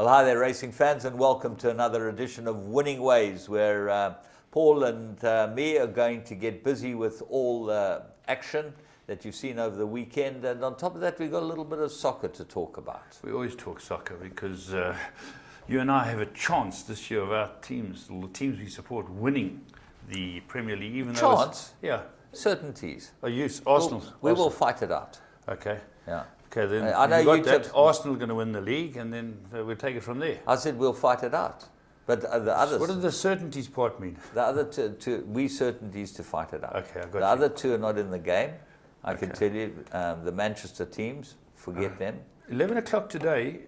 Well, hi there, racing fans, and welcome to another edition of Winning Ways, where Paul and me are going to get busy with all the action that you've seen over the weekend. And on top of that, we've got a little bit of soccer to talk about. We always talk soccer because you and I have a chance this year of our teams, the teams we support, winning the Premier League. Even Chance? Yeah. Certainties. Oh, yes, Arsenal. We will fight it out. Okay. Yeah. Okay, then I know you that Arsenal going to win the league, and then we'll take it from there. I said we'll fight it out. But the others... What does the certainties part mean? The other two, we certainties to fight it out. Okay, I got the you. Other two are not in the game. I can tell you, the Manchester teams, forget them. 11 o'clock today,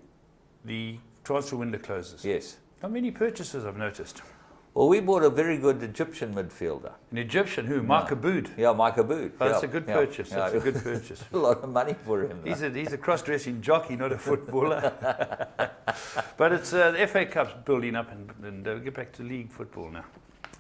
the transfer window closes. Yes. How many purchases I've noticed? Well, we bought a very good Egyptian midfielder. An Egyptian who? Mark Aboud. Yeah, Mark Aboud. Oh, that's a good purchase. That's a good purchase. A lot of money for him. He's a cross-dressing jockey, not a footballer. But it's the FA Cup's building up, and we'll get back to league football now.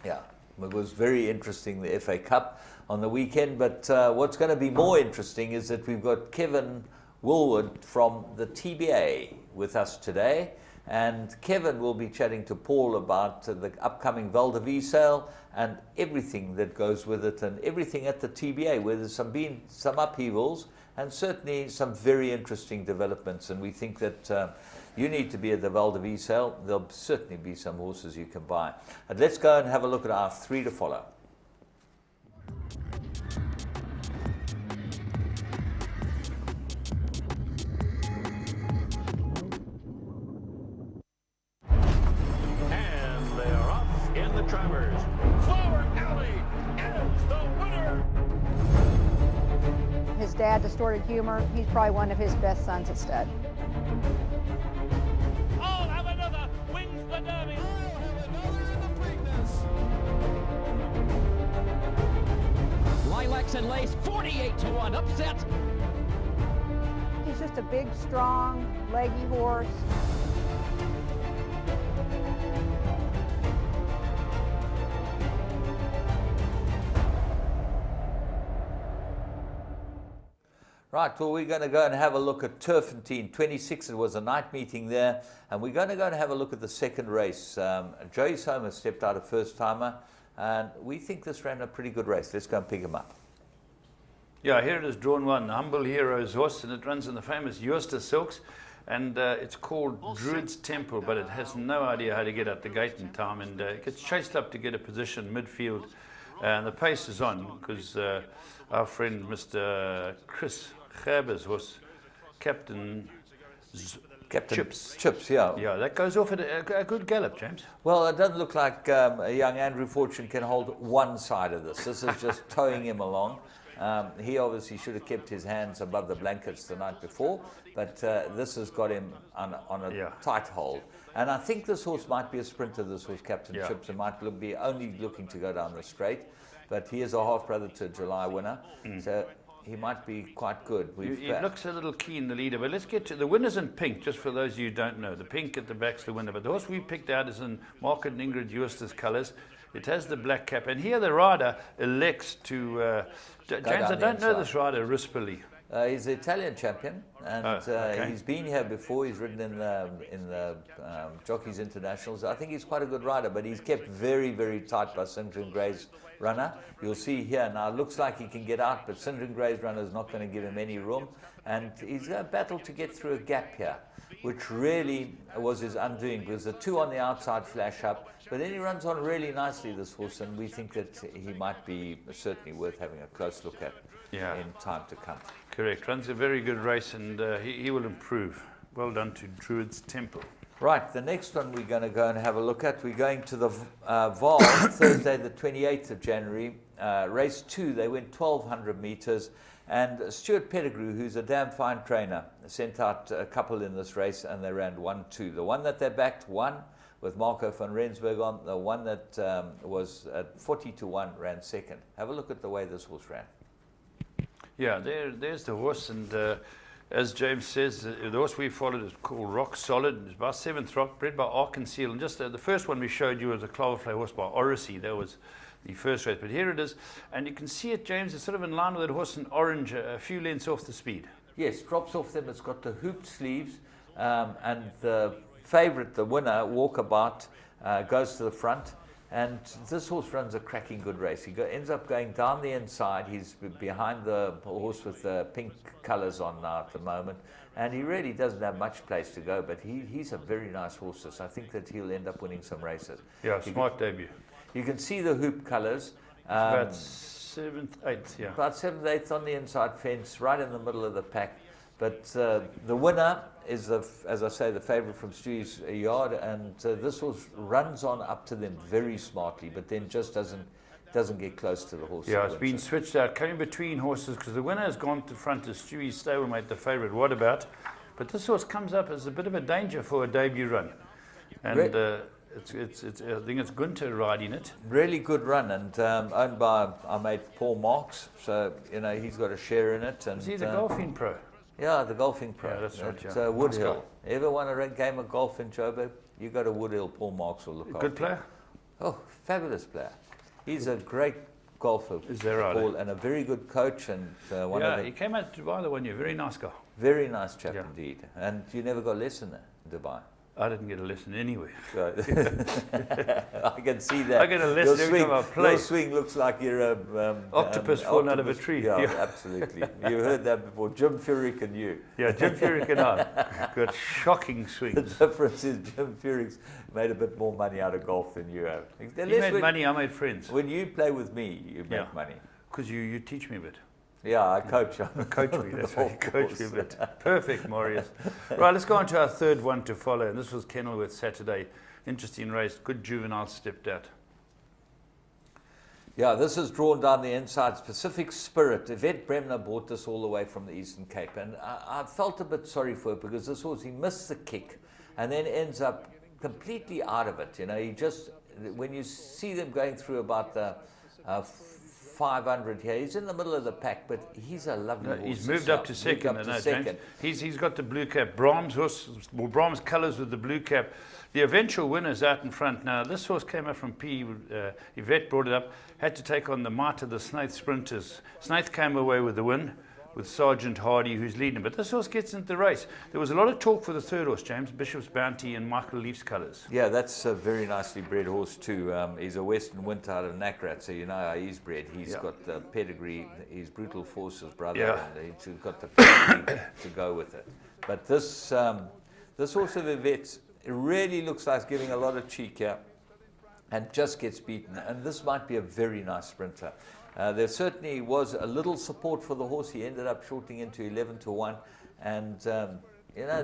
Yeah, it was very interesting, the FA Cup on the weekend. But what's going to be more interesting is that we've got Kevin Woolwood from the TBA with us today. And Kevin will be chatting to Paul about the upcoming Val de Vie sale and everything that goes with it, and everything at the TBA, where there's been some upheavals and certainly some very interesting developments. And we think that you need to be at the Val de Vie sale. There'll certainly be some horses you can buy. And let's go and have a look at our three to follow. Travers. Flower Alley is the winner. His dad, Distorted Humor, he's probably one of his best sons at stud. I'll have another. Wins the Derby. I'll have another in the Preakness. Lilacs and Lace, 48-1 upset. He's just a big, strong, leggy horse. Right, well, we're going to go and have a look at Turfentine 26. It was a night meeting there, and we're going to go and have a look at the second race. Joey Somer stepped out a first-timer, and we think this ran a pretty good race. Let's go and pick him up. Yeah, here it is, drawn one, Humble Hero's horse, and it runs in the famous Eoster Silks, and it's called Druid's Temple, but it has no idea how to get out the gate in time, and it gets chased up to get a position midfield, and the pace is on, because our friend Mr. Chris Gerbers was Captain Chips. Chips, yeah. Yeah, that goes off at a good gallop, James. Well, it doesn't look like a young Andrew Fortune can hold one side of this. This is just towing him along. He obviously should have kept his hands above the blankets the night before, but this has got him on a tight hold. And I think this horse might be a sprinter, this horse, Captain Chips, and might be only looking to go down the straight. But he is a half-brother to a July winner, so he might be quite good. He looks a little keen, the leader, but let's get to the winner's in pink, just for those of you who don't know. The pink at the back's the winner, but the horse we picked out is in Market and Ingrid Eoster's colours. It has the black cap, and here the rider elects to... James, I don't know this rider, Rispoli. He's the Italian champion, and he's been here before. He's ridden in the Jockeys Internationals. I think he's quite a good rider, but he's kept very, very tight by Syndrome Gray's runner. You'll see here now, it looks like he can get out, but Syndrome Gray's runner is not going to give him any room, and he's going to battle to get through a gap here, which really was his undoing, because the two on the outside flash up, but then he runs on really nicely, this horse, and we think that he might be certainly worth having a close look at in time to come. Correct. Runs a very good race, and he will improve. Well done to Druid's Temple. Right, the next one we're going to go and have a look at, we're going to the Vaal, Thursday the 28th of January, race 2. They went 1,200 meters, and Stuart Pettigrew, who's a damn fine trainer, sent out a couple in this race, and they ran 1-2. The one that they backed won, with Marco van Rensburg on. The one that was at 40-1 ran second. Have a look at the way this horse ran. Yeah, there's the horse, and as James says, the horse we followed is called Rock Solid. It's about 7th rock, bred by Arkansas. And just the first one we showed you was a Cloverfly horse by Orisy. That was the first race, but here it is, and you can see it, James. It's sort of in line with that horse in orange, a few lengths off the speed. Yes, drops off them. It's got the hooped sleeves, and the favourite, the winner, Walkabout, goes to the front. And this horse runs a cracking good race. He ends up going down the inside. He's behind the horse with the pink colours on now at the moment. And he really doesn't have much place to go, but he's a very nice horse. So I think that he'll end up winning some races. Yeah, smart debut. You can see the hoop colours. About 7th, 8th, yeah. About 7th, 8th on the inside fence, right in the middle of the pack. But the winner is, as I say, the favourite from Stewie's Yard, and this horse runs on up to them very smartly, but then just doesn't get close to the horse. Yeah, it's been switched out, coming between horses, because the winner has gone to front as Stewie's stablemate, the favourite. What about? But this horse comes up as a bit of a danger for a debut run, and I think it's Gunter riding it. Really good run, and owned by our mate Paul Marks, so he's got a share in it. And is he the golfing pro? Yeah, the golfing pro. Yeah, that's right. It's Woodhill. Ever won a game of golf in Joburg? You go to Woodhill, Paul Marks will look after. Good player? Oh, fabulous player. He's a great golfer. Is that right? Paul, and a very good coach. And he came out to Dubai the one year. Very nice guy. Very nice chap indeed. And you never got less in Dubai. I didn't get a lesson anyway. I can see that. I get a lesson every time I play. Your swing looks like you're a octopus falling out of a tree. Yeah, absolutely. You heard that before. Jim Furyk and you. Yeah, Jim Furyk and I got shocking swings. The difference is Jim Furyk's made a bit more money out of golf than you have. He made money, I made friends. When you play with me, you make money. Because you teach me a bit. Yeah, I coach. Coach me, that's right. You coach me a bit. Perfect, Marius. Right, let's go on to our third one to follow. And this was Kenilworth Saturday. Interesting race. Good juvenile stepped out. Yeah, this is drawn down the inside. Pacific Spirit. Yvette Bremner bought this all the way from the Eastern Cape. And I felt a bit sorry for it because this horse, he missed the kick and then ends up completely out of it. He just, when you see them going through about the 500 here, he's in the middle of the pack, but he's a lovely horse. He's moved up to second. He's got the blue cap. Brahms colours with the blue cap. The eventual winner's out in front now. This horse came up from P. Yvette brought it up. Had to take on the might of the Snaith sprinters. Snaith came away with the win, with Sergeant Hardy, who's leading. But this horse gets into the race. There was a lot of talk for the third horse, James, Bishop's Bounty and Michael Leaf's colours. Yeah, that's a very nicely bred horse too. He's a Western Winter out of Nakrat, so you know how he's bred. He's got the pedigree. He's Brutal Force's brother, and he's got the pedigree to go with it. But this horse of Yvette's, it really looks like giving a lot of cheek here and just gets beaten. And this might be a very nice sprinter. There certainly was a little support for the horse. He ended up shorting into 11-1. And,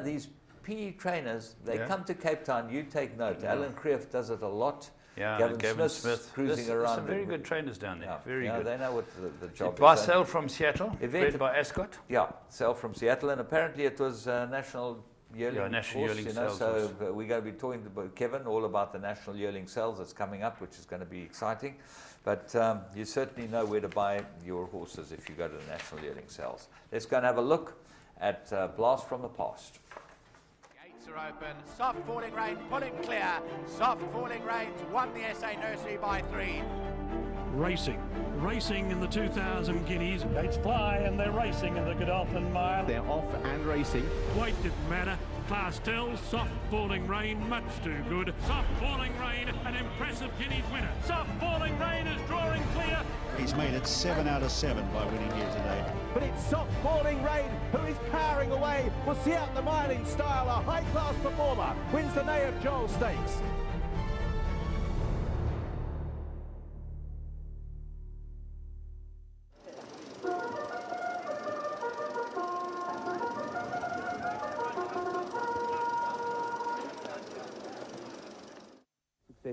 these PE trainers, they come to Cape Town, you take note. Alan Creef does it a lot. Yeah, Gavin Smith cruising around. Some very good trainers down there. Very good. They know what the job is. Barcel from Seattle, bred by Ascot. Yeah, Sel from Seattle. And apparently it was national yearling yearling sales. So we're going to be talking to Kevin all about the national yearling sales that's coming up, which is going to be exciting. But you certainly know where to buy your horses if you go to the national yearling sales. Let's go and have a look at Blast from the Past. Gates are open. Soft falling rain, pulling clear. Soft falling rains won the SA Nursery by 3. Racing in the 2,000 guineas. Gates fly and they're racing in the Godolphin Mile. They're off and racing. Weight didn't matter. Class tells, soft falling rain, much too good. Soft falling rain, an impressive guineas winner. Soft falling rain is drawing clear. He's made it 7 out of 7 by winning here today. But it's soft falling rain who is powering away. We'll see out the mile in style. A high-class performer wins the Nay of Joel Stakes.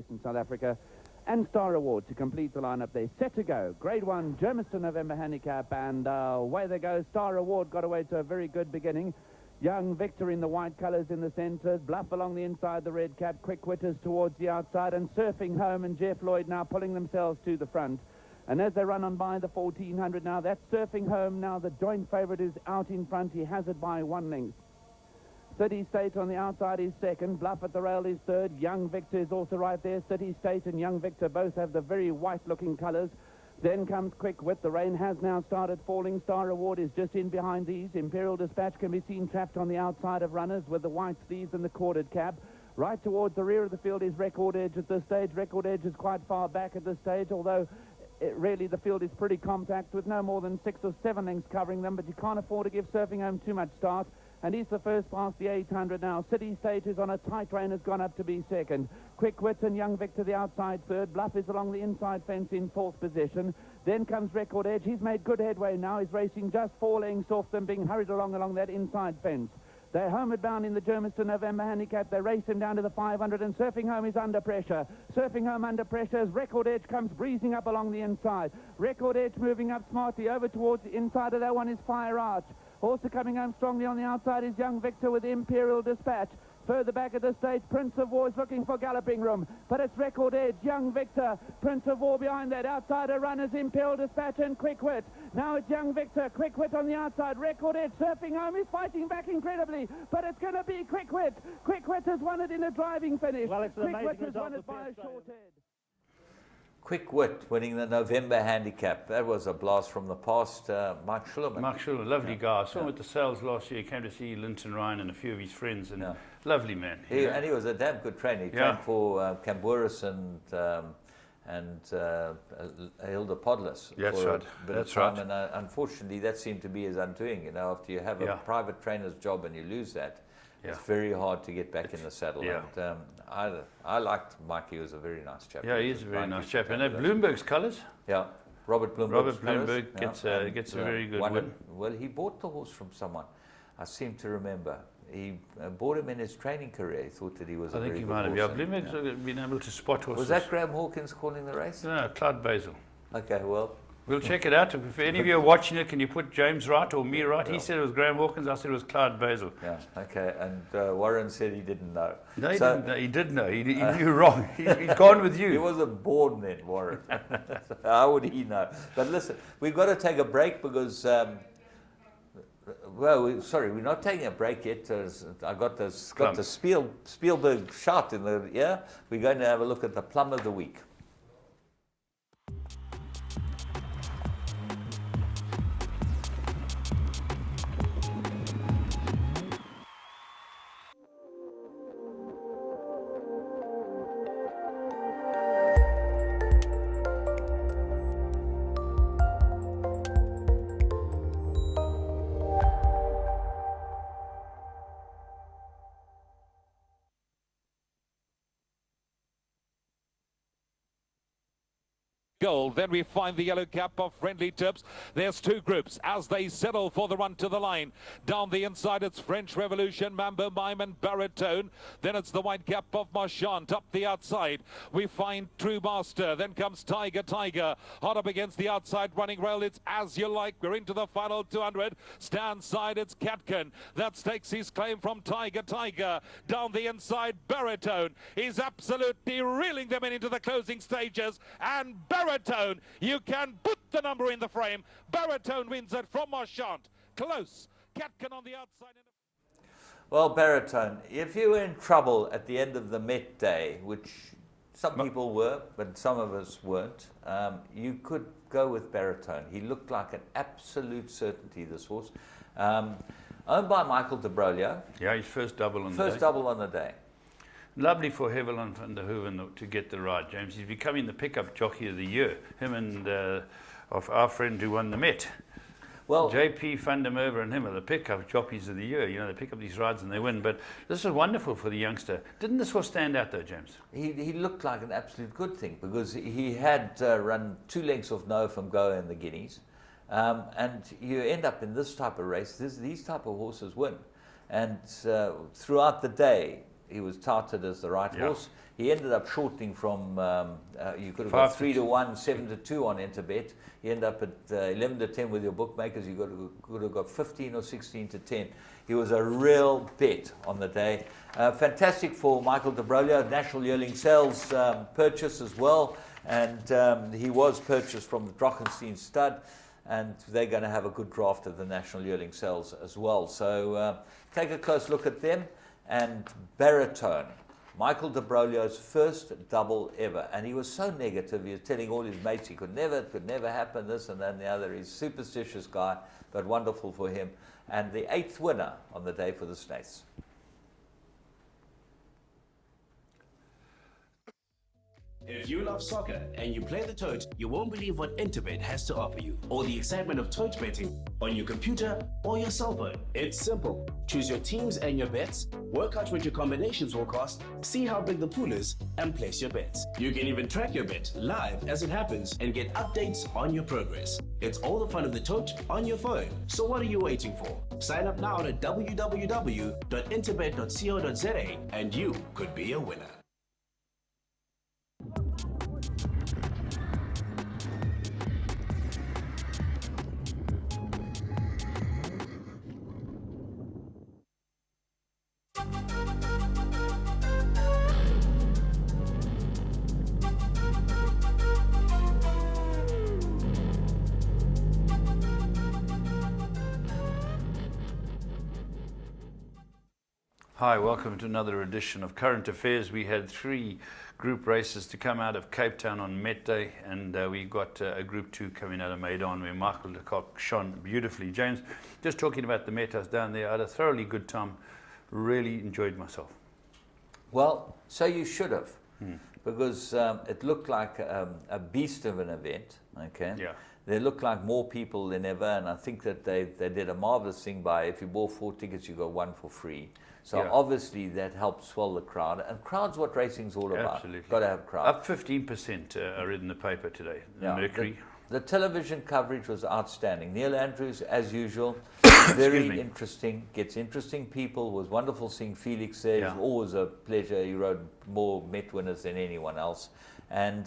In South Africa, and Star Award to complete the lineup. They're set to go. Grade 1 Germiston November handicap, and away they go. Star Award got away to a very good beginning. Young Victor in the white colours in the centre, Bluff along the inside, the red cap, Quick Witters towards the outside, and Surfing Home and Jeff Lloyd now pulling themselves to the front. And as they run on by the 1400 now, that's Surfing Home now. The joint favourite is out in front. He has it by 1 length. City State on the outside is second. Bluff at the rail is third. Young Victor is also right there. City State and Young Victor both have the very white-looking colours. Then comes Quick Wit. The rain has now started falling. Star Award is just in behind these. Imperial Dispatch can be seen trapped on the outside of runners with the white sleeves and the corded cap. Right towards the rear of the field is Record Edge at this stage. Record Edge is quite far back at this stage, although really the field is pretty compact with no more than 6 or 7 lengths covering them, but you can't afford to give Surfing Home too much start. And he's the first past the 800 now. City Stage is on a tight rein, has gone up to be second. Quick Wit and Young Victor the outside third. Bluff is along the inside fence in 4th position. Then comes Record Edge. He's made good headway now. He's racing just 4 lengths off them, being hurried along that inside fence. They're homeward bound in the Germiston November handicap. They race him down to the 500, and Surfing Home is under pressure. Surfing Home under pressure as Record Edge comes breezing up along the inside. Record Edge moving up smartly over towards the inside of that one is Fire Arch. Also coming home strongly on the outside is Young Victor with Imperial Dispatch. Further back at this stage, Prince of War is looking for galloping room, but it's Record Edge, Young Victor, Prince of War behind that. Outsider runners, Imperial Dispatch and Quick Wit. Now it's Young Victor, Quick Wit on the outside. Record Edge, Surfing Home is fighting back incredibly, but it's going to be Quick Wit. Quick Wit has won it in a driving finish. Well, it's an Quick Wit amazing has won result it by a for short head. Quick Wit winning the November handicap. That was a blast from the past. Mike Schullerman. Mark Schuller, lovely guy. I saw him at the sales last year. He came to see Linton Ryan and a few of his friends, and lovely man. And he was a damn good trainer. He trained for Camburis and Hilda Podless for a bit of time. And unfortunately, that seemed to be his undoing. You know, after you have a private trainer's job and you lose that, it's very hard to get back in the saddle. And I liked Mike. He was a very nice chap. Yeah, he is a very nice chap. And Bloomberg's colours? Yeah. Robert Bloomberg gets a very good win. Well, he bought the horse from someone. I seem to remember. He bought him in his training career. He thought that he was a very good horse. I think he might have. Yeah, Bloomberg's been able to spot horses. Was that Graham Hawkins calling the race? No, Clyde Basil. Okay, well. We'll check it out. If any of you are watching it, can you put James right or me right? He said it was Graham Hawkins. I said it was Clyde Basil. Yeah, okay. And Warren said he didn't know. No, he didn't know. He did know. He knew wrong. He's gone with you. He wasn't born then, Warren. How would he know? But listen, we've got to take a break because... we're not taking a break yet. I got the Spielberg shot in the ear. We're going to have a look at the plum of the week. Gold. Then we find the yellow cap of Friendly Tips. There's 2 groups as they settle for the run to the line. Down the inside, it's French Revolution, Mambo Mime and Baritone. Then it's the white cap of Marchand. Up the outside, we find True Master. Then comes Tiger. Hot up against the outside running rail. It's As You Like. We're into the final 200. Stand side, it's Catkin. That stakes his claim from Tiger. Down the inside, Baritone is absolutely reeling them into the closing stages. And Baritone, you can put the number in the frame. Baritone wins it from Marchand. Close. Catkin on the outside. Well, Baritone, if you were in trouble at the end of the Met Day, which some people were, but some of us weren't, you could go with Baritone. He looked like an absolute certainty, this horse. Owned by Michael de Broglio. Yeah, his first double on the day. First double on the day. Lovely for Heveland van der Hoeven to get the ride, James. He's becoming the pickup jockey of the year. Him and of our friend who won the Met. Well, JP van der Merwe and him are the pickup jockeys of the year. You know, they pick up these rides and they win. But this is wonderful for the youngster. Didn't this horse stand out though, James? He looked like an absolute good thing because he had run 2 lengths off No from Goa in the Guineas. And you end up in this type of race, these type of horses win. And throughout the day, he was touted as the right horse. He ended up shortening from, you could have got 3-1, 7-2 on Interbet. He ended up at 11-10 with your bookmakers. You could have got 15 or 16-10. He was a real bet on the day. Fantastic for Michael de Broglio, National Yearling Sales purchase as well. And he was purchased from the Drochenstein stud. And they're going to have a good draft of the National Yearling Sales as well. So take a close look at them. And Baritone, Michael de Broglio's first double ever. And he was so negative, he was telling all his mates it could never happen, this and that and the other. He's a superstitious guy, but wonderful for him. And the 8th winner on the day for the Snaiths. If you love soccer and you play the tote, you won't believe what Interbet has to offer you, or the excitement of tote betting on your computer or your cell phone. It's simple. Choose your teams and your bets, work out what your combinations will cost, see how big the pool is, and place your bets. You can even track your bet live as it happens and get updates on your progress. It's all the fun of the tote on your phone. So what are you waiting for? Sign up now at www.interbet.co.za and you could be a winner. Hi, welcome to another edition of Current Affairs. We had 3 group races to come out of Cape Town on Met Day, and we got a Group 2 coming out of Maidan where Michael de Kock shone beautifully. James, just talking about the metas down there, I had a thoroughly good time, really enjoyed myself. Well, so you should have, because it looked like a beast of an event, okay? Yeah. There looked like more people than ever, and I think that they did a marvelous thing by, if you bought 4 tickets, you got 1 for free. So obviously that helped swell the crowd, and crowd's what racing's all about. Absolutely. Got to have crowd. Up 15%, I read in the paper today, Mercury. The television coverage was outstanding. Neil Andrews, as usual, very interesting, gets interesting people, was wonderful seeing Felix there. It was always a pleasure. He rode more Met winners than anyone else. And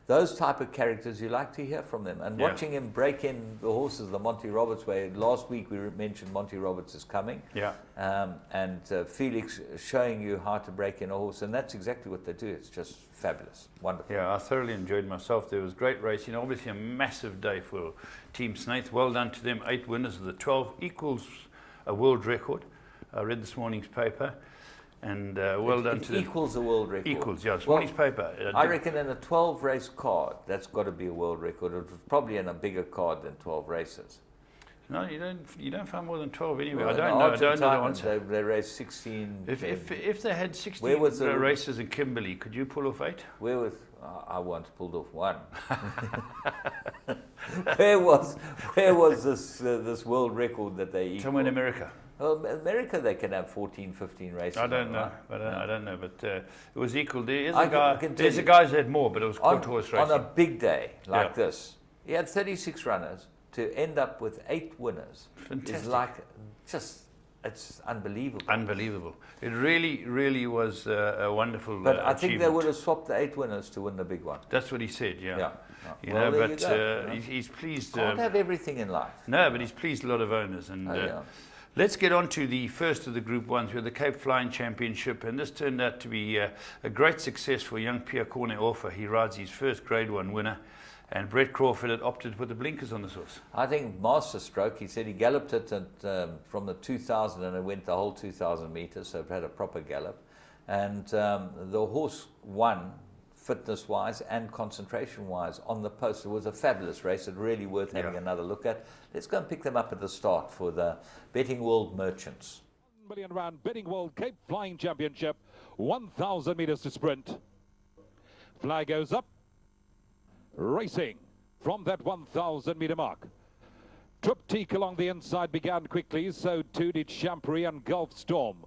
those type of characters, you like to hear from them. And watching him break in the horses the Monty Roberts way. Last week we mentioned Monty Roberts is coming. Yeah. And Felix showing you how to break in a horse. And that's exactly what they do. It's just fabulous. Wonderful. Yeah, I thoroughly enjoyed myself. There was great racing. Obviously a massive day for Team Snaith. Well done to them. 8 winners of the 12 equals a world record. I read this morning's paper. And well done to them. Equals a world record. Equals, yeah. This morning's paper. I reckon in a 12 race card, that's got to be a world record. It was probably in a bigger card than 12 races. No, you don't find more than 12 anyway. Well, I don't know the answer. They raced 16. If they had 16 races in Kimberley, could you pull off 8? Where was I once pulled off 1. where was this world record that they equaled? Somewhere in America. Well, America, they can have 14, 15 races. I don't know, but I don't know. But it was equal. There's a guy who had more, but it was court horse racing. On a big day like this, he had 36 runners to end up with 8 winners. Fantastic. It's like it's unbelievable. Unbelievable. It really, really was a wonderful But I think they achievement. would have swapped the 8 winners to win the big one. That's what he said, yeah. You Well, know, there but you go, he's pleased. Can't have everything in life. No, but he's pleased a lot of owners. And let's get on to the first of the Group 1s with the Cape Flying Championship. And this turned out to be a great success for young Pierre Cornet-Orfer. He rides his first Grade 1 winner. And Brett Crawford had opted to put the blinkers on this horse. I think master stroke. He said he galloped it from the 2,000 and it went the whole 2,000 meters, so it had a proper gallop. And the horse won fitness-wise and concentration-wise on the post. It was a fabulous race. It's really worth having another look at. Let's go and pick them up at the start for the Betting World Merchants. £1 million Betting World Cape Flying Championship, 1,000 meters to sprint. Flag goes up. Racing from that 1,000 meter mark. Triptyque along the inside began quickly, so too did Champery and Gulf Storm.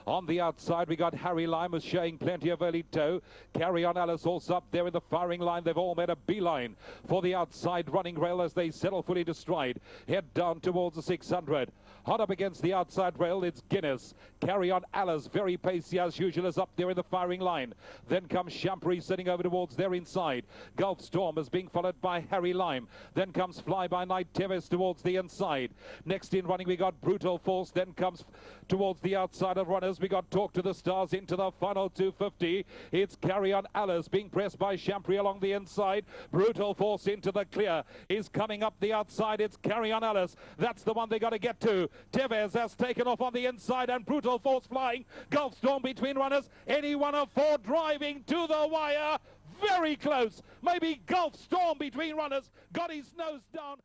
On the outside, we got Harry Lime was showing plenty of early toe. Carry On Alice also up there in the firing line. They've all made a beeline for the outside running rail as they settle fully to stride. Head down towards the 600. Hot up against the outside rail, it's Guinness. Carry On Alice, very pacey as usual, is up there in the firing line. Then comes Champery sitting over towards their inside. Gulf Storm is being followed by Harry Lime. Then comes Fly By Night Teves towards the inside. Next in running, we got Brutal Force. Then comes towards the outside of runners. We got Talk to the Stars into the final 250. It's Carry On Alice being pressed by Champery along the inside. Brutal Force into the clear. Is coming up the outside. It's Carry On Alice. That's the one they got to get to. Teves has taken off on the inside and Brutal Force flying. Gulf Storm between runners. Any one of 4 driving to the wire. Very close. Maybe Gulf Storm between runners. Got his nose down.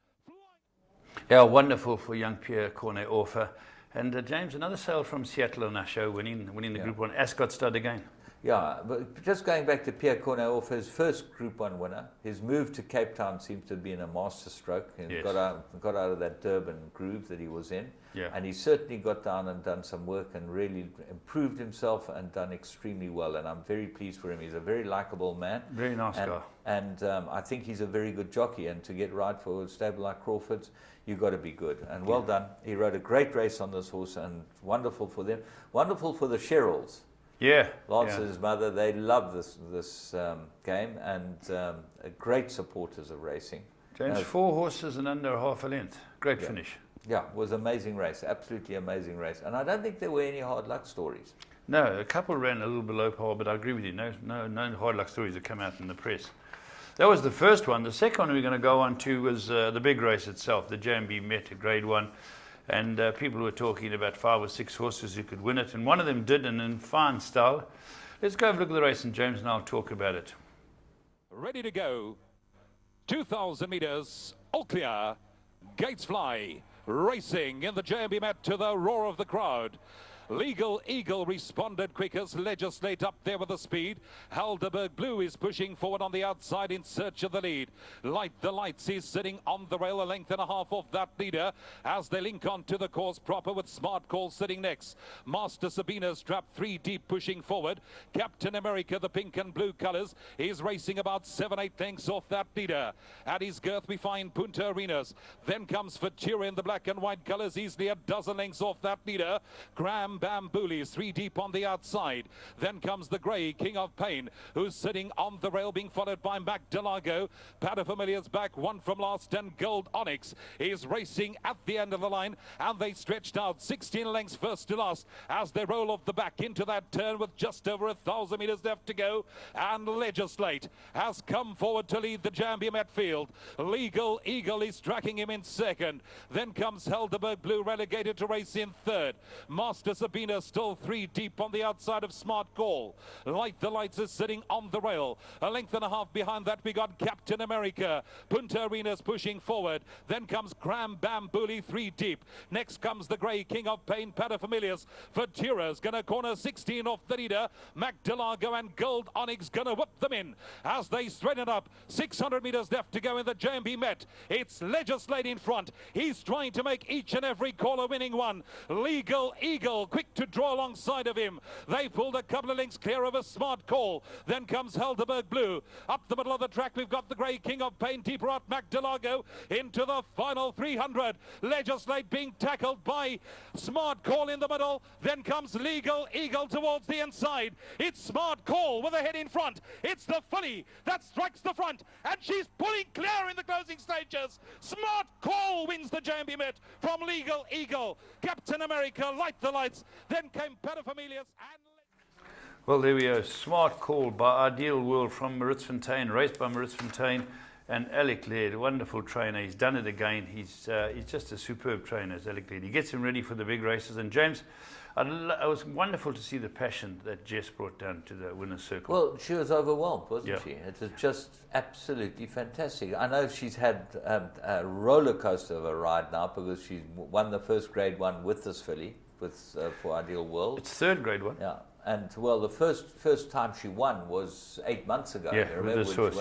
Yeah, wonderful for young Pierre Cornet-Orfer. And James, another sale from Seattle on our show, winning the Group 1. Ascot stud again. Yeah, but just going back to Pierre Corneau, his first Group 1 winner, his move to Cape Town seems to have been a masterstroke. He got out of that Durban groove that he was in. Yeah. And he certainly got down and done some work and really improved himself and done extremely well. And I'm very pleased for him. He's a very likable man. Very nice guy. And I think he's a very good jockey. And to get right for a stable like Crawford's, you've got to be good. And well done. He rode a great race on this horse, and wonderful for them. Wonderful for the Sherrills. Yeah. Lance and his mother, they love this game, and great supporters of racing. James, 4 horses and under half a length. Great finish. Yeah, it was an amazing race, absolutely amazing race. And I don't think there were any hard luck stories. No, a couple ran a little below par, but I agree with you. No hard luck stories that come out in the press. That was the first one. The second one we're going to go on to was the big race itself, the J&B Met, a Grade 1. And people were talking about 5 or 6 horses who could win it, and one of them did, and in fine style. Let's go have a look at the race, and James and I'll talk about it. Ready to go. 2,000 meters, all clear. Gates fly. Racing in the J&B Met to the roar of the crowd. Legal Eagle responded quickest. Legislate up there with the speed. Helderberg Blue is pushing forward on the outside in search of the lead. Light the Lights is sitting on the rail, a length and a half off that leader as they link on to the course proper with Smart Call sitting next. Master Sabina strapped 3 deep pushing forward. Captain America, the pink and blue colours, is racing about 7-8 lengths off that leader. At his girth we find Punta Arenas. Then comes Futura in the black and white colours, easily a dozen lengths off that leader. Graham Bambouli 3 deep on the outside. Then comes the grey King of Pain, who's sitting on the rail, being followed by Magdalago. Paterfamilia's back, 1 from last, and Gold Onyx is racing at the end of the line, and they stretched out 16 lengths first to last as they roll off the back into that turn with just over 1,000 meters left to go. And Legislate has come forward to lead the J&B Met field. Legal Eagle is tracking him in second. Then comes Helderberg Blue, relegated to race in third. Master Sabina still 3 deep on the outside of Smart Call. Light the Lights is sitting on the rail. A length and a half behind that we got Captain America. Punta Arenas pushing forward. Then comes Graham Bambouli 3 deep. Next comes the grey King of Pain, Paterfamilias. Futura's going to corner 16 off the leader. Magdalago and Gold Onyx going to whip them in as they straighten up. 600 meters left to go in the J&B Met. It's Legislate in front. He's trying to make each and every caller winning one. Legal Eagle quick to draw alongside of him. They pulled a couple of lengths clear of a Smart Call. Then comes Helderberg Blue. Up the middle of the track we've got the grey King of Pain, deeper out Magdalago into the final 300. Legislate being tackled by Smart Call in the middle. Then comes Legal Eagle towards the inside. It's Smart Call with a head in front. It's the filly that strikes the front, and she's pulling clear in the closing stages. Smart Call wins the J&B Met from Legal Eagle. Captain America, Light the Lights. Then came Paterfamilias and... Well, there we go. Smart Call by Ideal World from Maritzfontein, raced by Maritzfontein, and Alec Laird, wonderful trainer. He's done it again. He's just a superb trainer, Alec Laird. He gets him ready for the big races. And James, it was wonderful to see the passion that Jess brought down to the winner's circle. Well, she was overwhelmed, wasn't she? It was just absolutely fantastic. I know she's had a roller coaster of a ride now because she won the first Grade 1 with this filly, for Ideal World. It's third Grade 1. Yeah. And, well, the first time she won was 8 months ago. Yeah, with this horse,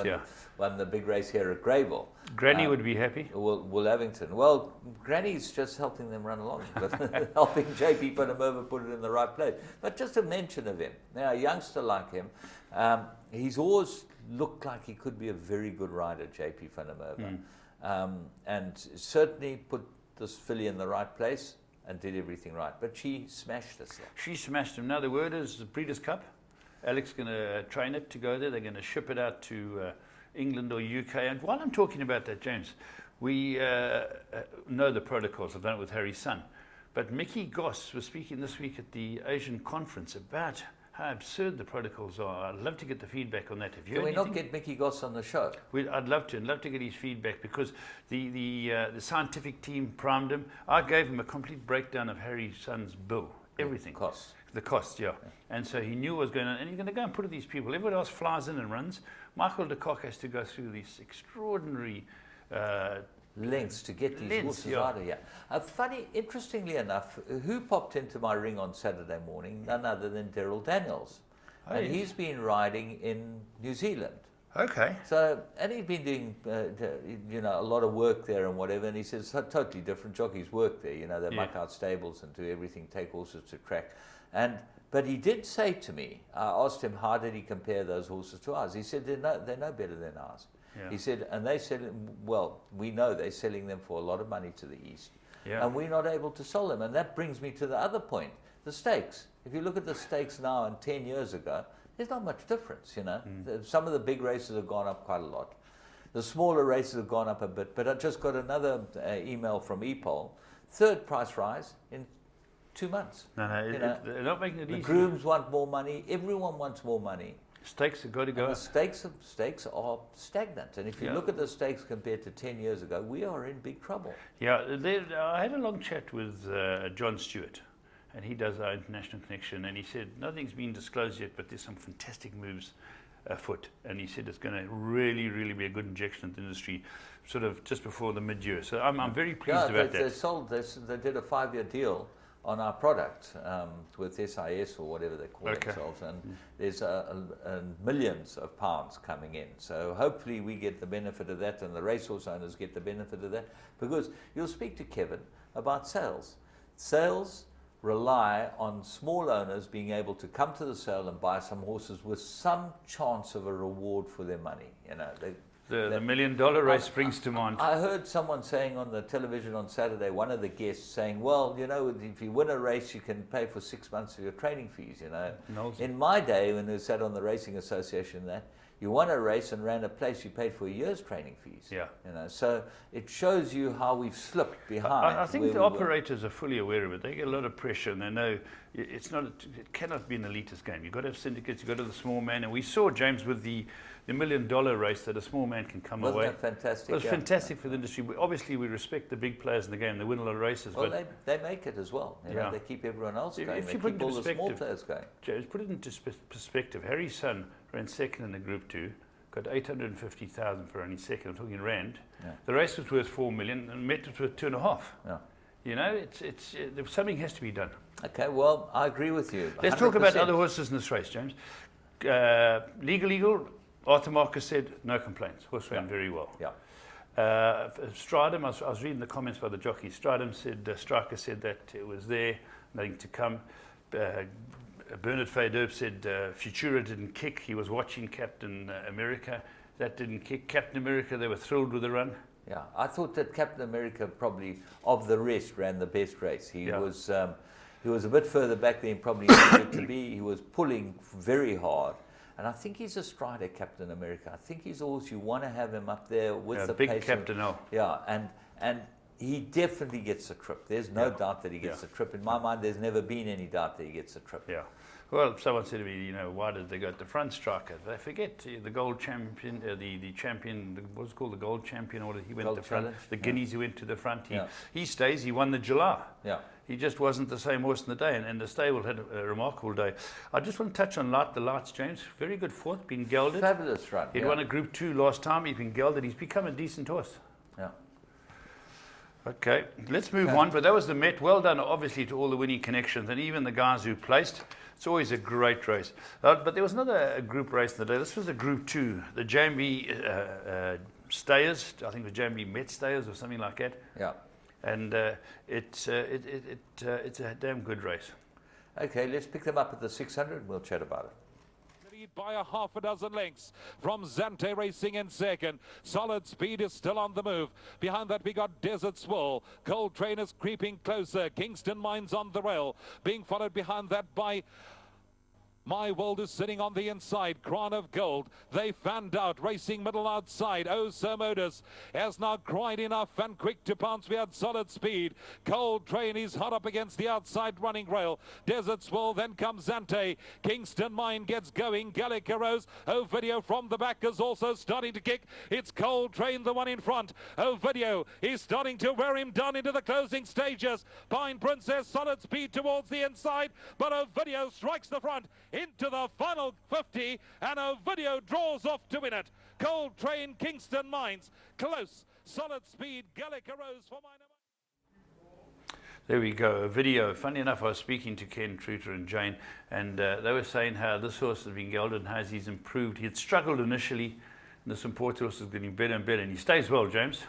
won the big race here at Greyville. Granny would be happy. Will Avington. Well, Granny's just helping them run along, but helping JP Panamova put it in the right place. But just a mention of him. Now, a youngster like him, he's always looked like he could be a very good rider, JP Panamova. And certainly put this filly in the right place and did everything right. But she smashed us there. She smashed him. Now, the word is the Breeders' Cup. Alec's going to train it to go there. They're going to ship it out to England or UK. And while I'm talking about that, James, we know the protocols. I've done it with Harry's son. But Mickey Goss was speaking this week at the Asian conference about how absurd the protocols are. I'd love to get the feedback on that. Can we not get Mickey Goss on the show? I'd love to. I'd love to get his feedback because the scientific team primed him. I gave him a complete breakdown of Harry's son's bill, everything. The cost, yeah. And so he knew what was going on. And he's going to go and put it these people. Everyone else flies in and runs. Michael de Kock has to go through these extraordinary lengths to get these horses out of here. Funny, interestingly enough, who popped into my ring on Saturday morning? None other than Daryl Daniels. and he's been riding in New Zealand. Okay. So, and he's been doing, a lot of work there and whatever. And he says totally different jockeys work there. They muck out stables and do everything, take horses to track. But he did say to me, I asked him how did he compare those horses to ours. He said they're no better than ours. Yeah. He said, and they sell them, well, we know they're selling them for a lot of money to the east, and we're not able to sell them. And that brings me to the other point, the stakes. If you look at the stakes now and 10 years ago, there's not much difference, Some of the big races have gone up quite a lot. The smaller races have gone up a bit, but I just got another email from EPOL, third price rise in 2 months. No, they're not making it easy. The grooms want more money. Everyone wants more money. Stakes have got to go up. The stakes are stagnant. And if you look at the stakes compared to 10 years ago, we are in big trouble. Yeah, I had a long chat with John Stewart. And he does our international connection, and he said nothing's been disclosed yet, but there's some fantastic moves afoot. And he said it's going to really, really be a good injection into the industry, sort of just before the mid-year. So I'm very pleased about that. They did a 5-year deal on our product with SIS or whatever they call themselves, and there's millions of pounds coming in. So hopefully we get the benefit of that, and the racehorse owners get the benefit of that, because you'll speak to Kevin about sales. Sales rely on small owners being able to come to the sale and buy some horses with some chance of a reward for their money. The $1 million race springs to mind. I heard someone saying on the television on Saturday, one of the guests saying, well, if you win a race, you can pay for 6 months of your training fees, In my day, when we sat on the Racing Association, you won a race and ran a place, you paid for a year's training fees. Yeah. So it shows you how we've slipped behind. I think the operators are fully aware of it. They get a lot of pressure, and they know it cannot be an elitist game. You've got to have syndicates, you've got to have the small man. And we saw, James, with the $1 million race, that a small man can come away. Wasn't that fantastic? It was fantastic for the industry. Obviously, we respect the big players in the game. They win a lot of races. Well, they make it as well. They keep everyone else going. If they you put keep all the small players going. James, put it into perspective. Harry's son ran second in the Group 2. Got 850,000 for only second. I'm talking rand. Yeah. The race was worth 4 million, and Met was worth 2.5. Yeah. Something has to be done. Okay, well, I agree with you. 100%. Let's talk about other horses in this race, James. Legal. Arthur Marcus said no complaints. Horse ran very well. Yeah. Stridham, I was reading the comments by the jockeys. Stridham said, Striker said that it was there, nothing to come. Bernard Faydorp said Futura didn't kick. He was watching Captain America. That didn't kick. Captain America, they were thrilled with the run. Yeah, I thought that Captain America probably, of the rest, ran the best race. He was a bit further back than he probably needed to be. He was pulling very hard. And I think he's a strider, Captain America. I think he's always, you want to have him up there with the big pace Captain O. Yeah, and he definitely gets a trip. There's no doubt that he gets a trip. In my mind, there's never been any doubt that he gets a trip. Yeah. Well, someone said to me, why did they go at the front, Striker? They forget the gold champion, the champion, what's it called, the gold champion, or he went to the front. Challenge. The Guineas, he went to the front. He stays, he won the July. Yeah. He just wasn't the same horse in the day, and the stable had a remarkable day. I just want to touch on the Lights, James. Very good fourth, been gelded. Fabulous run. He'd won a Group 2 last time. He's been gelded. He's become a decent horse. Yeah. Okay, let's move on. But that was the Met. Well done, obviously, to all the winning connections and even the guys who placed. It's always a great race. But there was another group race in the day. This was a Group 2. The JMB Stayers. I think it was JMB Met Stayers or something like that. Yeah. And it's a damn good race. Okay, let's pick them up at the 600 and we'll chat about it. By a half a dozen lengths from Zante Racing in second. Solid Speed is still on the move. Behind that we got Desert Swirl. Cold Train is creeping closer. Kingston Mines on the rail. Being followed behind that by My World is sitting on the inside. Crown of Gold. They fanned out. Racing middle outside. Oh, Sir Modus has now cried enough and quick to pounce. We had Solid Speed. Cold Train is hot up against the outside running rail. Desert Swirl. Then comes Zante. Kingston Mine gets going. Gallica Rose. Oh, Video from the back is also starting to kick. It's Cold Train, the one in front. Oh, Video is starting to wear him down into the closing stages. Pine Princess. Solid Speed towards the inside. But Oh, Video strikes the front into the final 50, and a Video draws off to win it. Cold Train, Kingston Mines, close. Solid Speed, Gallica Rose for my number. There we go, a video. Funny enough, I was speaking to Ken Truter and Jane, and they were saying how this horse has been gelded and how he's improved. He had struggled initially, and this import horse is getting better and better, and he stays well, James.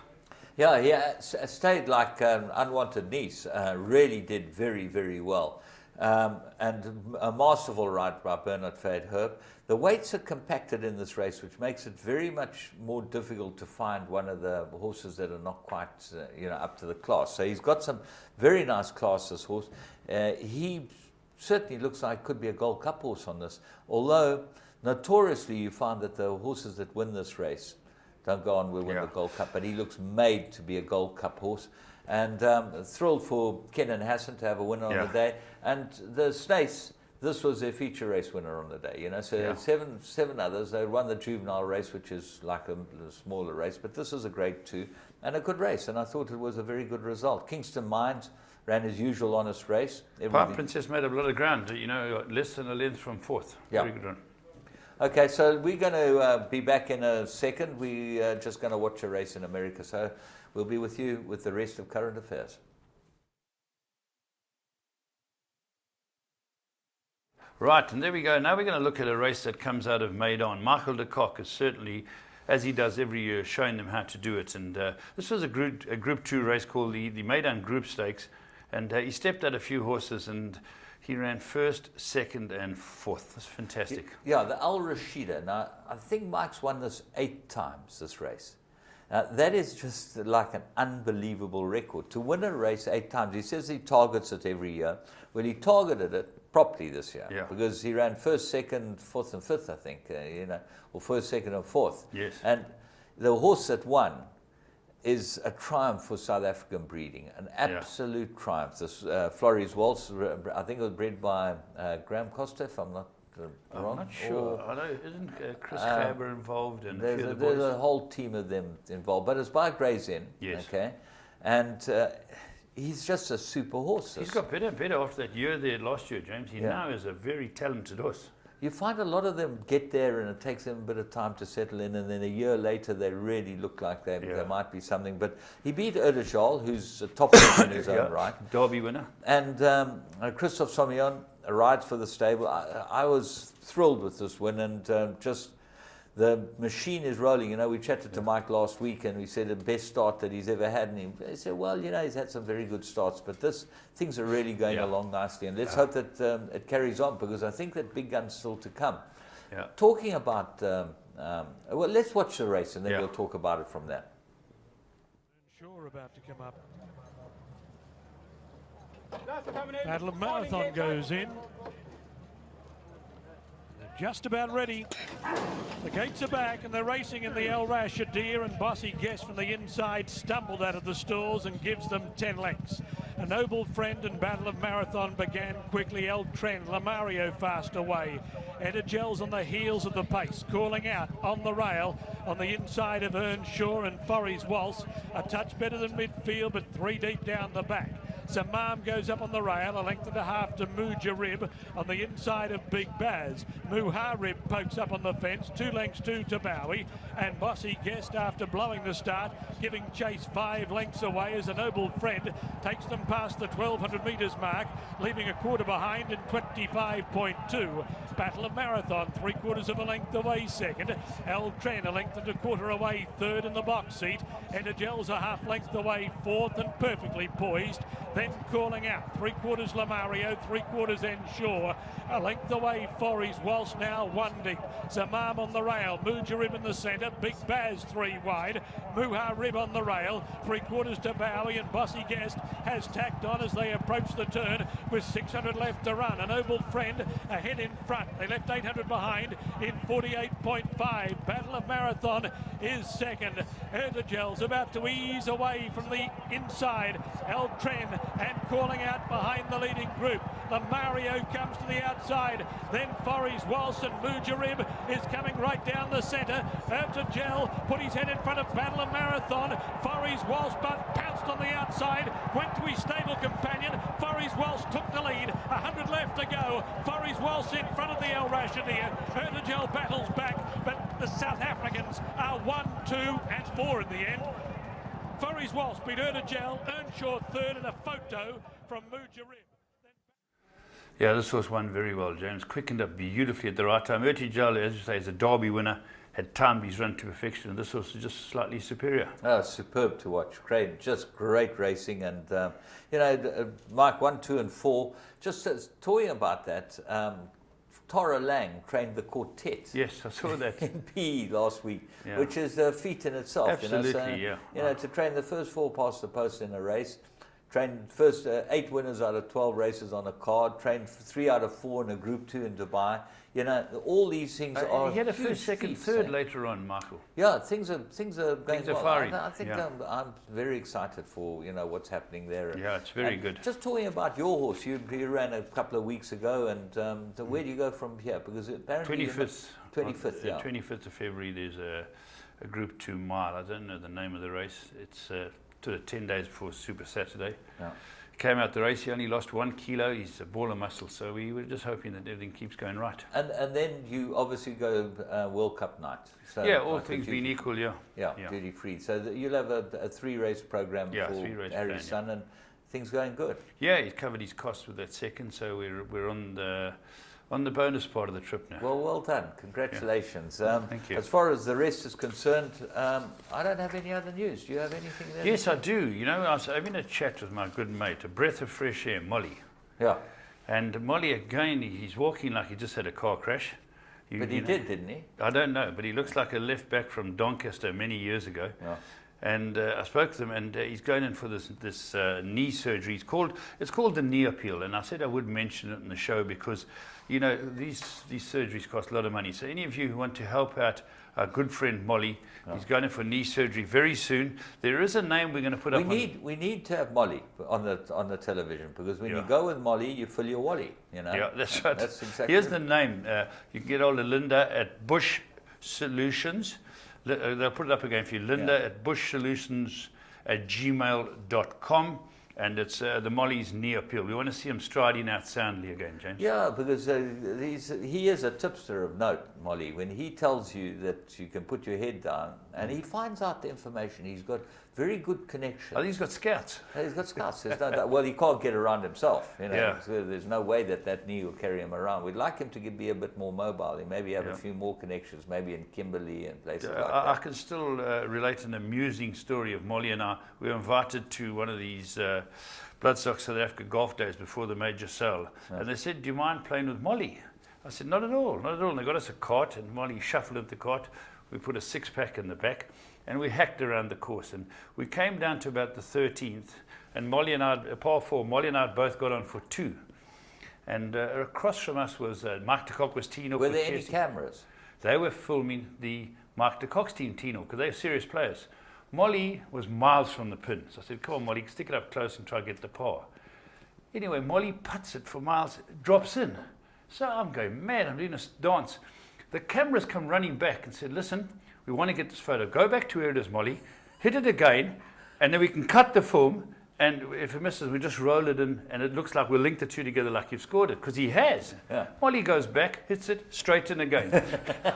Yeah, he stayed like an unwanted niece, really did very, very well. And a masterful ride by Bernard Fade Herb. The weights are compacted in this race, which makes it very much more difficult to find one of the horses that are not quite, up to the class. So he's got some very nice class, this horse. He certainly looks like could be a Gold Cup horse on this, although notoriously you find that the horses that win this race don't go on to win the Gold Cup, but he looks made to be a Gold Cup horse. And thrilled for Ken and Hassan to have a winner on the day. And the States, this was their feature race winner on the day. So seven others. They won the juvenile race, which is like a smaller race, but this is a grade 2 and a good race. And I thought it was a very good result. Kingston Mines ran his usual honest race. Park Princess made up a lot of ground, less than a length from 4th. Very good run. Okay, so we're going to be back in a second. We're just going to watch a race in America. So we'll be with you with the rest of Current Affairs. Right, and there we go. Now we're going to look at a race that comes out of Maidan. Michael de Kock is certainly, as he does every year, showing them how to do it. And this was a Group 2 race called the Maidan Group Stakes. And he stepped out a few horses and he ran 1st, 2nd, and 4th. That's fantastic. Yeah, the Al Rashida. Now, I think Mike's won this 8 times, this race. That is just like an unbelievable record. To win a race 8 times, he says he targets it every year. Well, he targeted it properly this year because he ran 1st, 2nd, 4th, and 5th, I think, or 1st, 2nd, and 4th. Yes. And the horse that won is a triumph for South African breeding, an absolute triumph. This Flores Waltz, I think it was bred by Graham Costa, if I'm not wrong. I'm not sure. I know, isn't Chris Faber involved? And there's a whole team of them involved, but it's by Gray's Inn. Yes. Okay, and he's just a super horse. He's got better and better after that year there last year, James. He now is a very talented horse. You find a lot of them get there and it takes them a bit of time to settle in, and then a year later they really look like they might be something. But he beat Erdejal, who's a top horse in his own right. Derby winner. And Christophe Sommillon rides for the stable. I was thrilled with this win, and just the machine is rolling. We chatted to Mike last week and we said the best start that he's ever had. And he said, well, he's had some very good starts, but things are really going along nicely. And let's hope that it carries on, because I think that big gun's still to come. Yeah. Talking about, well, let's watch the race and then we'll talk about it from there. Sure about to come up. Battle of Marathon goes in. Just about ready. The gates are back and they're racing in the El Rashadir, and Bossy Guest from the inside stumbled out of the stalls and gives them 10 lengths. A Noble Friend and Battle of Marathon began quickly. El Trend, Lamario fast away. Edergel's on the heels of the pace, calling out on the rail on the inside of Earnshaw and Forry's Waltz. A touch better than midfield, but 3 deep down the back. Samam goes up on the rail, a length and a half to Mujarib on the inside of Big Baz. Muharib pokes up on the fence, 2 lengths to Bowie, and Bossy Guest, after blowing the start, giving chase 5 lengths away as a Noble Friend takes them past the 1200 metres mark, leaving a quarter behind in 25.2. Battle of Marathon, 3/4 of a length away second. El Tren a length and a quarter away third in the box seat. Edergel's a half length away fourth and perfectly poised. Then calling out, 3/4 Lamario, 3/4 Ensure, a length away Forry's Waltz now 1 deep. Zamam on the rail, Mujarib in the centre, Big Baz 3 wide, Muharib on the rail, 3/4 to Bowie, and Bossy Guest has tacked on as they approach the turn with 600 left to run. A Noble Friend ahead in front, they left 800 behind in 48.5. Battle of Marathon is second. Erdejgel's about to ease away from the inside. El Tren and calling out behind the leading group. Lamario comes to the outside, then Forry's Waltz, and Mujarib is coming right down the centre. Erdejgel put his head in front of Battle of Marathon. Forry's Waltz but pounced on the outside, went to his stable companion. Forry's Waltz took the lead, 100 left to go. Forry's Waltz in front of the El Rashadir. Erdejgel battles back, but the South Africans are 1, 2 and 4 in the end. Forry's Waltz beat Erdejgel, Earnshaw third, and a photo from Mujarib. Yeah, this horse won very well, James. Quickened up beautifully at the right time. Urtijal, as you say, is a Derby winner. Had timed his run to perfection, and this horse is just slightly superior. Oh, superb to watch. Great, just great racing. And, you know, Mike 1, 2, and 4, just talking about that, Tara Lang trained the quartet. Yes, I saw that. In PE last week, Yeah. which is a feat in itself. Absolutely, you know? So, yeah. You know, to train the first 4 past the post in a race, trained first 8 winners out of 12 races on a card, trained 3 out of 4 in a Group 2 in Dubai. You know, all these things are. He had a huge first, second, feats, third eh? later on, Michael. Yeah, things are going well. firing. I think Yeah. I'm very excited for what's happening there. Yeah, it's very good. Just talking about your horse, you ran a couple of weeks ago, and where do you go from here? Because apparently 25th. 25th, yeah. 25th of February. There's a Group 2 mile. I don't know the name of the race. It's 10 days before Super Saturday. Yeah. Came out the race, he only lost 1 kilo, he's a ball of muscle, so we were just hoping that everything keeps going right. And then you obviously go World Cup night. So Yeah, all like things being equal, yeah. Yeah, duty free. So you'll have a 3-race program for 3-race Harry's plan, son, and things going good. Yeah, he's covered his costs with that second, so we're on the bonus part of the trip now. Well done. Congratulations. Thank you. As far as the rest is concerned, I don't have any other news. Do you have anything there? Yes, I do. You know, I was having a chat with my good mate, a breath of fresh air, Molly. Yeah. And Molly, again, he's walking like he just had a car crash. But he did, didn't he? I don't know, but he looks like a left back from Doncaster many years ago. Yeah. And I spoke to him, and he's going in for this knee surgery. It's called the knee appeal, and I said I would mention it in the show because, you know, these surgeries cost a lot of money. So any of you who want to help out our good friend Molly, he's going in for knee surgery very soon. There is a name we're going to put up. We need to have Molly on the television, because when you go with Molly, you fill your wally. You know. Yeah, that's right. That's exactly. Here's the name. You can get hold of Linda at Bush Solutions. They'll put it up again for you. Linda at bushsolutions@gmail.com. And it's the Molly's knee appeal. We want to see him striding out soundly again, James. Yeah, because he is a tipster of note, Molly. When he tells you that you can put your head down, and he finds out the information, he's got very good connection. I think he's got scouts. He's got scouts. There's no doubt. Well, he can't get around himself. You know, Yeah. so there's no way that knee will carry him around. We'd like him to be a bit more mobile. He maybe have a few more connections, maybe in Kimberley and places like that. I can still relate an amusing story of Molly and I. We were invited to one of these Bloodstock South Africa golf days before the major sale. And they said, do you mind playing with Molly? I said, not at all, not at all. And they got us a cart, and Molly shuffled into the cart. We put a 6-pack in the back, and we hacked around the course. And we came down to about the 13th, and Molly and I, par 4, Molly and I both got on for 2. And across from us was Mike de Kock was teeing off. Were there any cameras? They were filming the Mike de Kock's team teeing off, because they're serious players. Molly was miles from the pin. So I said, come on, Molly, stick it up close and try to get the par. Anyway, Molly puts it for miles, drops in. So I'm going mad, I'm doing a dance. The cameras come running back and said, listen, we want to get this photo. Go back to where it is, Molly, hit it again, and then we can cut the film, and if it misses, we just roll it in, and it looks like we'll link the two together like you've scored it, because he has. Yeah. Molly goes back, hits it, straight in again.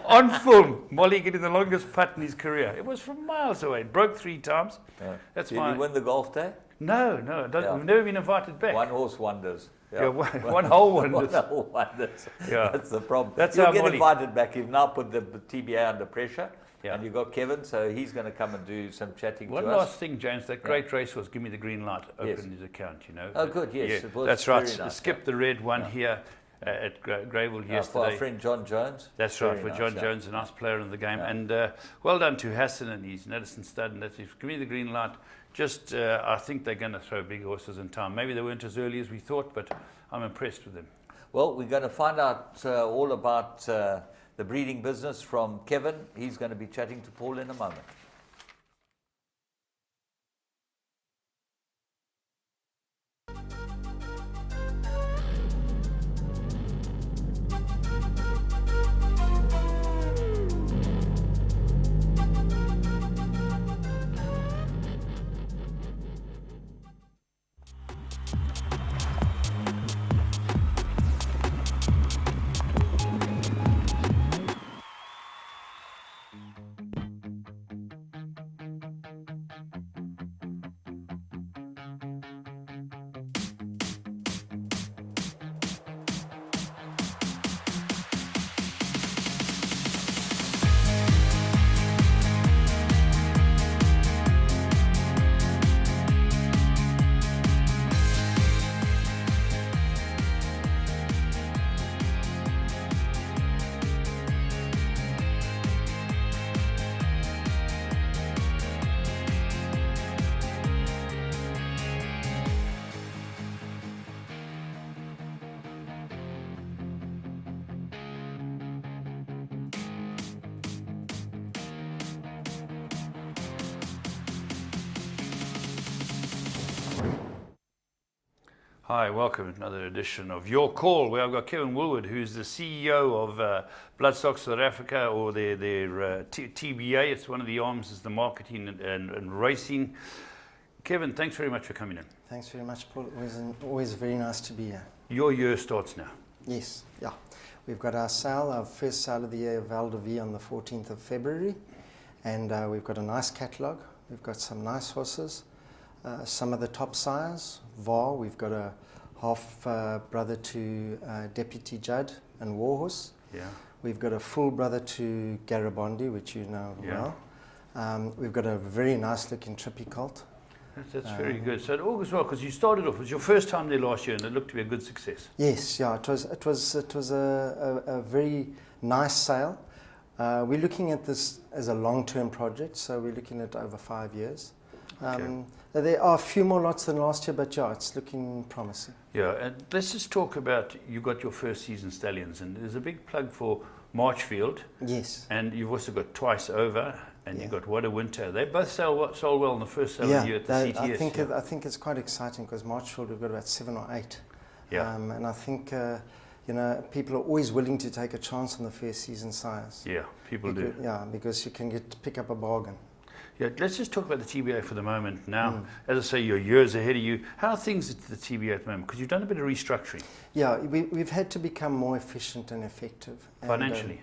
On film, Molly getting the longest putt in his career. It was from miles away. It broke 3 times. Yeah. That's Did he win the golf day? No, we've never been invited back. One horse wonders. Yeah, one hole wonders. One hole wonders. Yeah. That's the problem. That's You'll how get Molly invited back. You've now put the TBA under pressure. Yeah. And you've got Kevin, so he's going to come and do some chatting One to us. last thing, James, that great racehorse, give me the green light, opened his account, you know. Oh, good, yes. Yeah, It was that's right. very nice, Skip the red one here at Greyville yesterday. For our friend John Jones. That's Very right, for nice, John Jones, a nice player in the game. And well done to Hassan and his Edison stud. And that's, give me the green light. Just, I think they're going to throw big horses in time. Maybe they weren't as early as we thought, but I'm impressed with them. Well, we're going to find out all about the breeding business from Kevin. He's going to be chatting to Paul in a moment. Hi, welcome to another edition of Your Call, where I've got Kevin Woolward, who's the CEO of Bloodstock South Africa, or their TBA. It's one of the arms, is the marketing and racing. Kevin, thanks very much for coming in. Thanks very much, Paul. Always very nice to be here. Your year starts now. Yes, yeah. We've got our sale, our first sale of the year, Val de Vie, on the 14th of February. And we've got a nice catalogue. We've got some nice horses. Some of the top sires, VAR, we've got a half brother to Deputy Judd and Warhorse. Yeah. We've got a full brother to Garibaldi, which you know well. We've got a very nice looking Trippy colt. That's very good. So it all goes well, because you started off, it was your first time there last year, and it looked to be a good success. Yes, yeah, it was a very nice sale. We're looking at this as a long-term project, so we're looking at over 5 years. Okay. There are a few more lots than last year, but yeah, it's looking promising. Yeah, and let's just talk about, you got your first season stallions, and there's a big plug for Marchfield. Yes. And you've also got Twice Over, and you've got What a Winter. They both sold well in the first sale of the year at the CTS. I think it's quite exciting, because Marchfield, we've got about 7 or 8. Yeah. And I think, you know, people are always willing to take a chance on the first season sires. Yeah, people do. Yeah, because you can pick up a bargain. Yeah, let's just talk about the TBA for the moment. Now, as I say, you're years ahead of you. How are things at the TBA at the moment? Because you've done a bit of restructuring. Yeah, we've had to become more efficient and effective. Financially?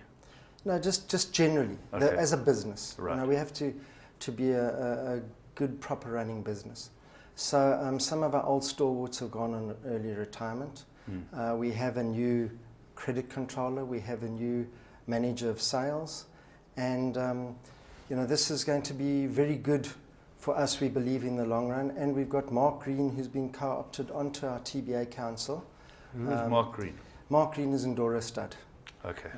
No, just generally, Okay. as a business. Right. You know, we have to be a good, proper running business. So some of our old stalwarts have gone on early retirement. We have a new credit controller. We have a new manager of sales. And you know, this is going to be very good for us, we believe, in the long run. And we've got Mark Green, who's been co-opted onto our TBA council. Who's Mark Green? Mark Green is Ndora stud. Okay.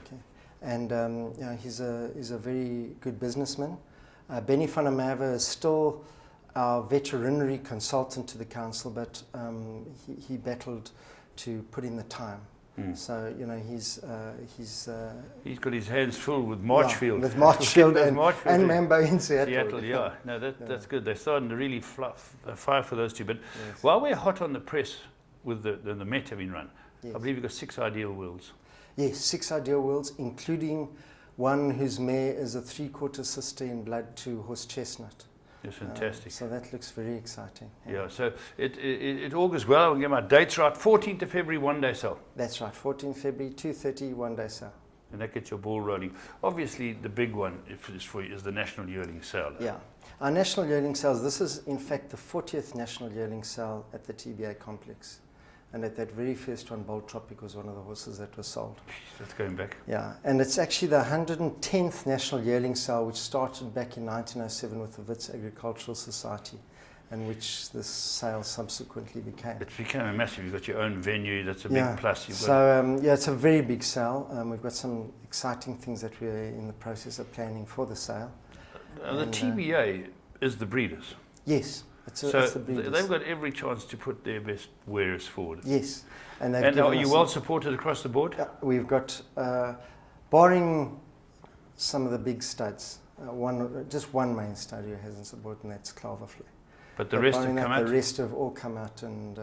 And you know, he's a very good businessman. Benny van der Merwe is still our veterinary consultant to the council, but he battled to put in the time. So, you know, he's got his hands full with Marchfield. Yeah, with Marchfield and Mambo in Seattle. Yeah. No, that's good. They're starting to really fire for those two. But while we're hot on the press with the Met having run, I believe you've got 6 ideal worlds. Yes, 6 ideal worlds, including one whose mare is a 3/4 sister in blood to Horse Chestnut. It's fantastic. So that looks very exciting. Yeah, so it augurs well. I'll get my dates right. 14th of February, 1-day sale. That's right, 14th February, 2:30, 1-day sale. And that gets your ball rolling. Obviously, the big one is the National Yearling Sale. Yeah. Our National Yearling Sales, this is in fact the 40th National Yearling Sale at the TBA complex. And at that very first one, Bold Tropic was one of the horses that was sold. That's going back. Yeah, and it's actually the 110th National Yearling Sale, which started back in 1907 with the Wits Agricultural Society, and which this sale subsequently became. It became a massive. You've got your own venue. That's a big plus. Yeah, it's a very big sale. We've got some exciting things that we're in the process of planning for the sale. The TBA is the breeders. Yes. It's the breeders. They've got every chance to put their best wearers forward. Yes. And are you well supported across the board? We've got, barring some of the big studs, just one main stud who hasn't supported, and that's Cloverflare. But the rest have come out? The rest have all come out and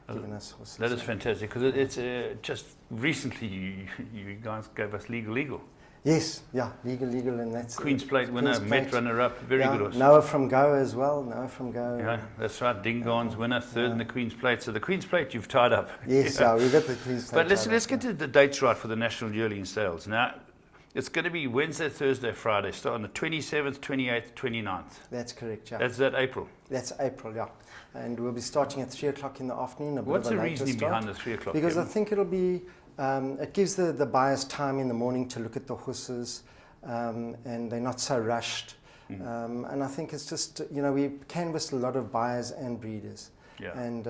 given us horses. That is fantastic, because it's just recently you guys gave us Legal. Yes, yeah, legal, and that's Queen's Plate winner, Met runner-up, very good horse. Noah from Go as well, Yeah, that's right, Dingon's winner, third in the Queen's Plate. So the Queen's Plate you've tied up. Yes, we got the Queen's Plate. But let's get to the dates right for the National Yearling Sales. Now, it's going to be Wednesday, Thursday, Friday, start on the 27th, 28th, 29th. That's correct, yeah. That's April? That's April, yeah. And we'll be starting at 3 o'clock in the afternoon. What's the reasoning behind the 3 o'clock? Because I think it'll be... it gives the buyers time in the morning to look at the horses, and they're not so rushed. And I think it's just, you know, we canvassed a lot of buyers and breeders, and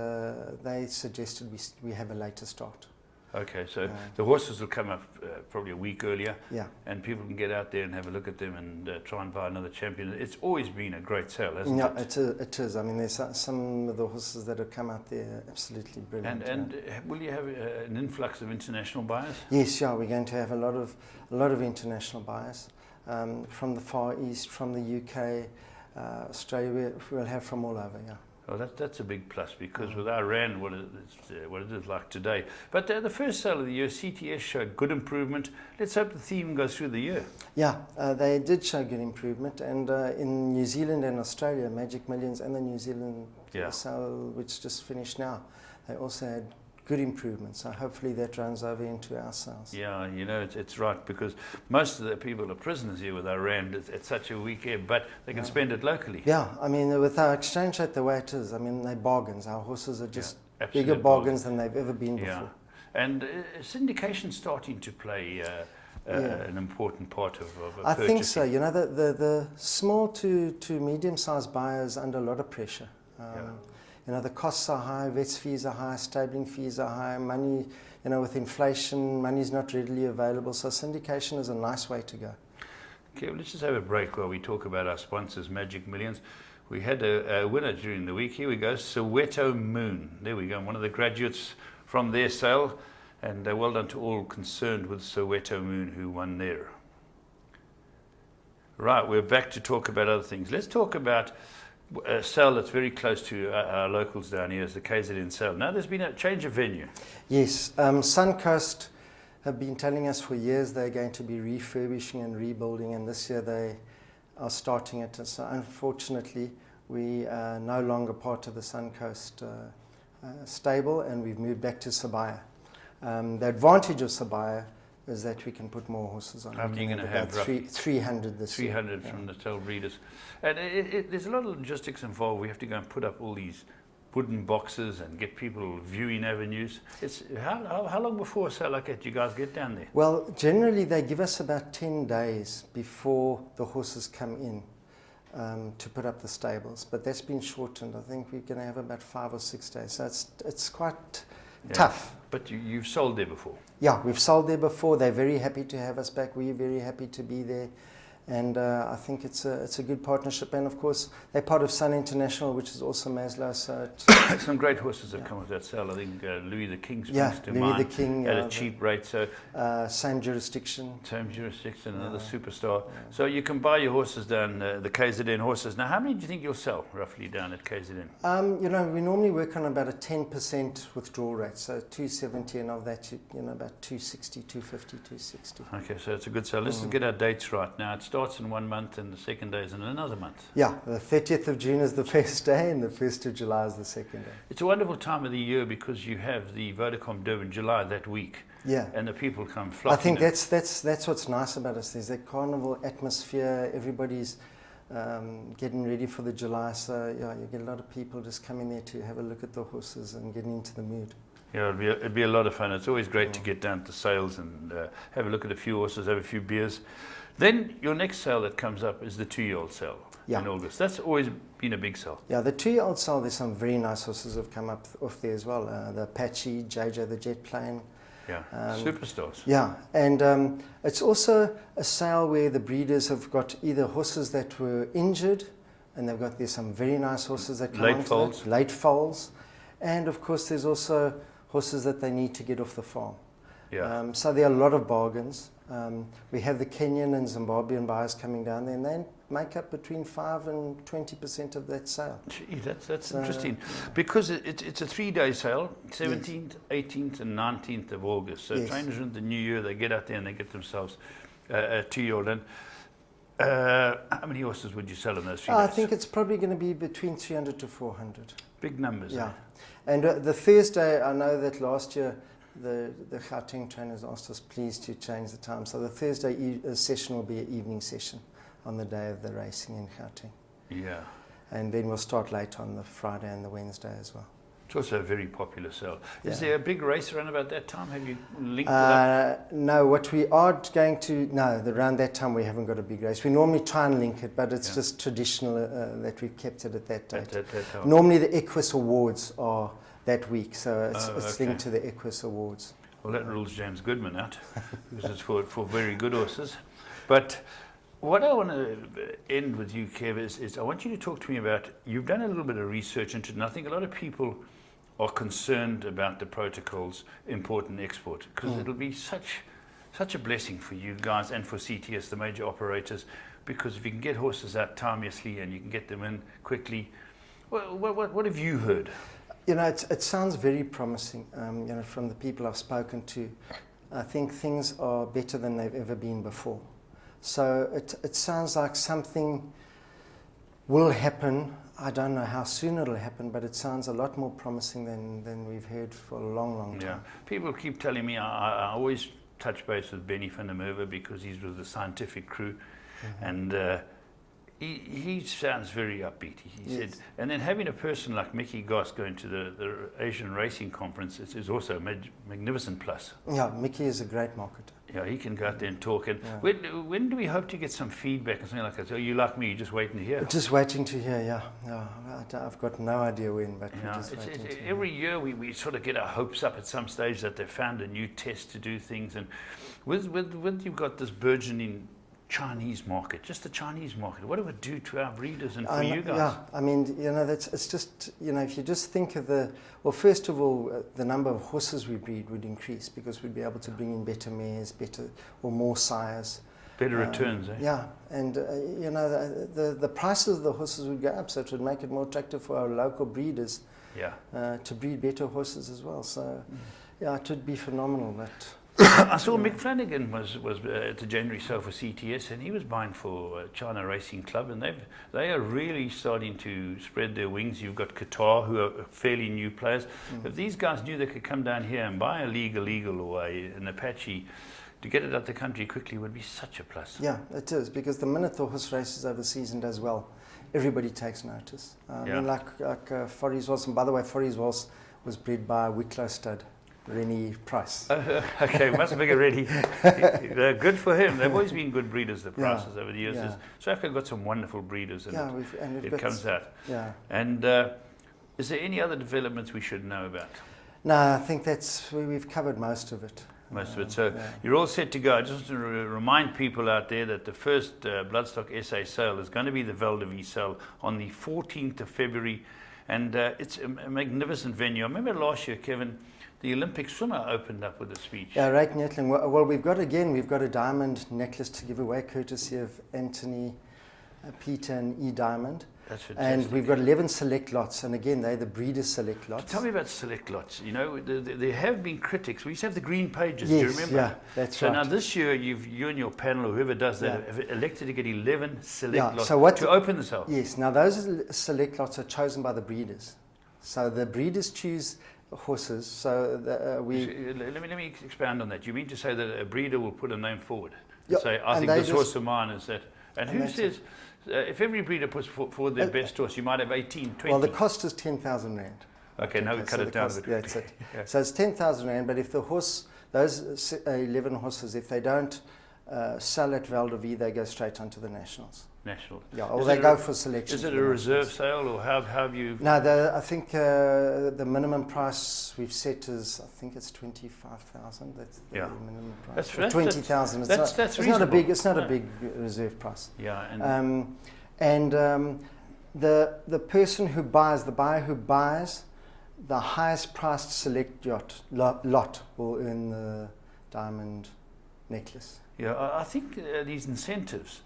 they suggested we have a later start. Okay, so the horses will come up probably a week earlier, yeah, and people can get out there and have a look at them and try and buy another champion. It's always been a great sale, hasn't it? Yeah, it is. I mean, there's some of the horses that have come out there absolutely brilliant. And will you have an influx of international buyers? Yes, yeah, we're going to have a lot of international buyers from the Far East, from the UK, Australia. We'll have from all over, yeah. Well, that's a big plus, because with our rand, what it is like today. But the first sale of the year, CTS showed good improvement. Let's hope the theme goes through the year. Yeah, they did show good improvement, and in New Zealand and Australia, Magic Millions and the New Zealand sale, which just finished now, they also had good improvement. So hopefully that runs over into our sales. Yeah, you know, it's right, because most of the people are prisoners here with our rand. It's such a weak ebb, but they can spend it locally. Yeah, I mean, with our exchange rate the way it is, I mean, they're bargains. Our horses are just absolute bigger bargains than they've ever been before. Yeah. And syndication starting to play an important part of I purchasing. think so. You know, the small to medium-sized buyers under a lot of pressure. You know, the costs are high, vets fees are high, stabling fees are high, money, you know, with inflation, money's not readily available. So syndication is a nice way to go. Okay, well, let's just have a break while we talk about our sponsors, Magic Millions. We had a winner during the week. Here we go, Soweto Moon. There we go, one of the graduates from their sale. And well done to all concerned with Soweto Moon who won there. Right, we're back to talk about other things. Let's talk about a sale that's very close to our locals down here, is the KZN sale. Now there's been a change of venue. Yes, Suncoast have been telling us for years they're going to be refurbishing and rebuilding, and this year they are starting it. So unfortunately, we are no longer part of the Suncoast stable, and we've moved back to Sabaya. The advantage of Sabaya is that we can put more horses on. How many are you going to have? 300 this year. 300 from the tail breeders. And there's a lot of logistics involved. We have to go and put up all these wooden boxes and get people viewing avenues. How long before a sale like that do you guys get down there? Well, generally they give us about 10 days before the horses come in to put up the stables. But that's been shortened. I think we're going to have about 5 or 6 days. So it's quite tough. But you've sold there before? Yeah, we've sold there before. They're very happy to have us back. We're very happy to be there. And I think it's a good partnership. And of course, they're part of Sun International, which is also Maslow. So some great horses have come with that sale. I think Louis the King springs to Louis mind the King, at a cheap rate. So same jurisdiction. Same jurisdiction, another superstar. So you can buy your horses down, the KZN horses. Now, how many do you think you'll sell roughly down at KZN? You know, we normally work on about a 10% withdrawal rate. So 270, and of that, you know, about 260, 250, 260. Okay, so it's a good sale. Let's get our dates right now. It starts in 1 month, and the second day is in another month. Yeah, the 30th of June is the first day, and the 1st of July is the second day. It's a wonderful time of the year because you have the Vodacom Durban July that week. Yeah. And the people come flocking. I think that's what's nice about us. There's that carnival atmosphere. Everybody's getting ready for the July. So yeah, you get a lot of people just coming there to have a look at the horses and getting into the mood. Yeah, it'd be a lot of fun. It's always great to get down to sales and have a look at a few horses, have a few beers. Then your next sale that comes up is the 2-year-old sale in August. That's always been a big sale. Yeah, the 2-year-old sale, there's some very nice horses have come up off there as well. The Apache, JJ the Jet Plane. Yeah, superstars. Yeah, and it's also a sale where the breeders have got either horses that were injured, and there's some very nice horses that come late foals, and of course there's also horses that they need to get off the farm. Yeah. So there are a lot of bargains. We have the Kenyan and Zimbabwean buyers coming down there, and they make up between 5 and 20% of that sale. Gee, that's interesting, because it's a 3-day sale, 17th, 18th, and 19th of August. So trainers in the new year, they get out there and they get themselves a 2-year-old. And how many horses would you sell in those 3 days? I think it's probably going to be between 300 to 400. Big numbers. Yeah, and the Thursday, I know that last year the Gauteng trainers asked us please to change the time. So the Thursday session will be an evening session on the day of the racing in Gauteng. Yeah. And then we'll start late on the Friday and the Wednesday as well. It's also a very popular sale. Is there a big race around about that time? Have you linked it up? No, what we are going to, around that time we haven't got a big race. We normally try and link it, but it's just traditional that we've kept it at that date. At that time. Normally the Equus Awards are that week, so it's linked to the Equus Awards. Well, that rules James Goodman out, because it's for very good horses. But what I want to end with you, Kev, is I want you to talk to me about, you've done a little bit of research into it, and I think a lot of people are concerned about the protocols, import and export, because it'll be such a blessing for you guys and for CTS, the major operators, because if you can get horses out timeously and you can get them in quickly, What have you heard? You know, it sounds very promising. You know, from the people I've spoken to, I think things are better than they've ever been before. So it sounds like something will happen. I don't know how soon it'll happen, but it sounds a lot more promising than we've heard for a long, long time. Yeah, people keep telling me, I always touch base with Benny van der Merwe because he's with the scientific crew, and he sounds very upbeat. He said, and then having a person like Mickey Goss going to the Asian Racing Conference is also a magnificent plus. Yeah, Mickey is a great marketer. Yeah, he can go out there and talk. And when do we hope to get some feedback and something like that? So you like me, you're just waiting to hear? Just waiting to hear, yeah. I've got no idea when, but we're just waiting to hear. Every year we sort of get our hopes up at some stage that they've found a new test to do things. And with you've got this burgeoning Chinese market, just the Chinese market, what do it do to our breeders and for you guys? Yeah, I mean, you know, it's just, you know, if you just think of well, first of all, the number of horses we breed would increase because we'd be able to bring in better mares, or more sires. Better returns, eh? Yeah, and, you know, the prices of the horses would go up, so it would make it more attractive for our local breeders to breed better horses as well. So, yeah, it would be phenomenal. I saw Mick Flanagan was at the January show for CTS, and he was buying for China Racing Club, and they are really starting to spread their wings. You've got Qatar, who are fairly new players. If these guys knew they could come down here and buy a legal or an Apache, to get it out the country quickly would be such a plus. Yeah, it is, because the minute the horse races overseas and does well, everybody takes notice. I mean, like Forries was, and by the way, Forries was bred by Wicklow stud Rennie Price. Okay, must be ready. Good for him. They've always been good breeders, the Prices, over the years. South Africa got some wonderful breeders, and it comes out. Yeah. And is there any other developments we should know about? No, I think we've covered most of it. Most of it. So you're all set to go. I just want to remind people out there that the first Bloodstock SA sale is going to be the Val de Vie sale on the 14th of February. And it's a magnificent venue. I remember last year, Kevin, the Olympic swimmer opened up with a speech. Yeah, Ryk Nettling. Well, we've got a diamond necklace to give away, courtesy of Anthony, Peter and E. Diamond. That's fantastic. And we've got 11 select lots, and again, they're the breeders' select lots. Tell me about select lots. You know, there have been critics. We used to have the green pages, yes, do you remember? Yeah, that's right. So now this year, you and your panel, or whoever does that, have elected to get 11 select lots to open the sale. Yes, now those select lots are chosen by the breeders. So the breeders choose horses. So let me expand on that. You mean to say that a breeder will put a name forward? Yeah, say, I think this horse of mine is that. And who says, if every breeder puts forward their best horse, you might have 18, 20? Well, the cost is 10,000 Rand. Okay, now we cut it down a bit. Yeah, that's it. So it's 10,000 Rand, but if the horse, those 11 horses, if they don't sell at Val de Vie, they go straight onto the Nationals. National. Yeah, or they go for selection. Is it a reserve sale, or how have you? No, I think the minimum price we've set is, I think it's 25,000. That's the minimum price. That's 20,000. That's it's not a big. It's not a big reserve price. Yeah. And the person who buys, the buyer who buys the highest priced select lot will earn the diamond necklace. Yeah, I think these incentives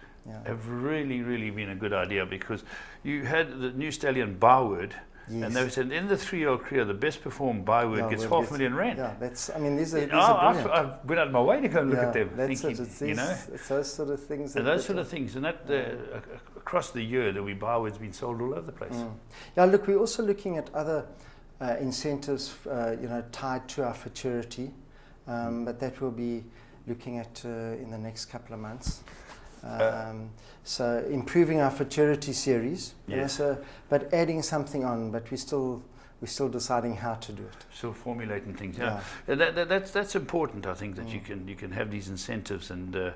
have really been a good idea, because you had the new stallion Byword, and they said in the 3-year-old career, the best performed Byword gets $500,000 Rand. Yeah, that's. I mean, these are brilliant. I've went out of my way to go and look at them. That's thinking, it. It's those sort of things. And that across the year, the Byword's been sold all over the place. Yeah, look, we're also looking at other incentives, tied to our futurity, but that we'll be looking at in the next couple of months. So improving our futurity series, but adding something on, but we're still deciding how to do it. Still formulating things. Yeah. That's important. I think that you can have these incentives, and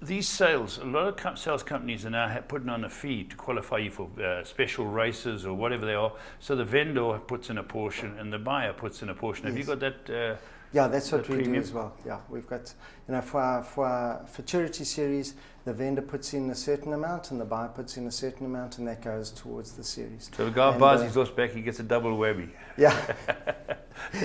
these sales. A lot of sales companies are now putting on a fee to qualify you for special races or whatever they are. So the vendor puts in a portion and the buyer puts in a portion. Have you got that? Yeah, that's what we do as well. Yeah, we've got, for our futurity series, the vendor puts in a certain amount and the buyer puts in a certain amount, and that goes towards the series. So the guy buys his horse back, he gets a double whammy. Yeah,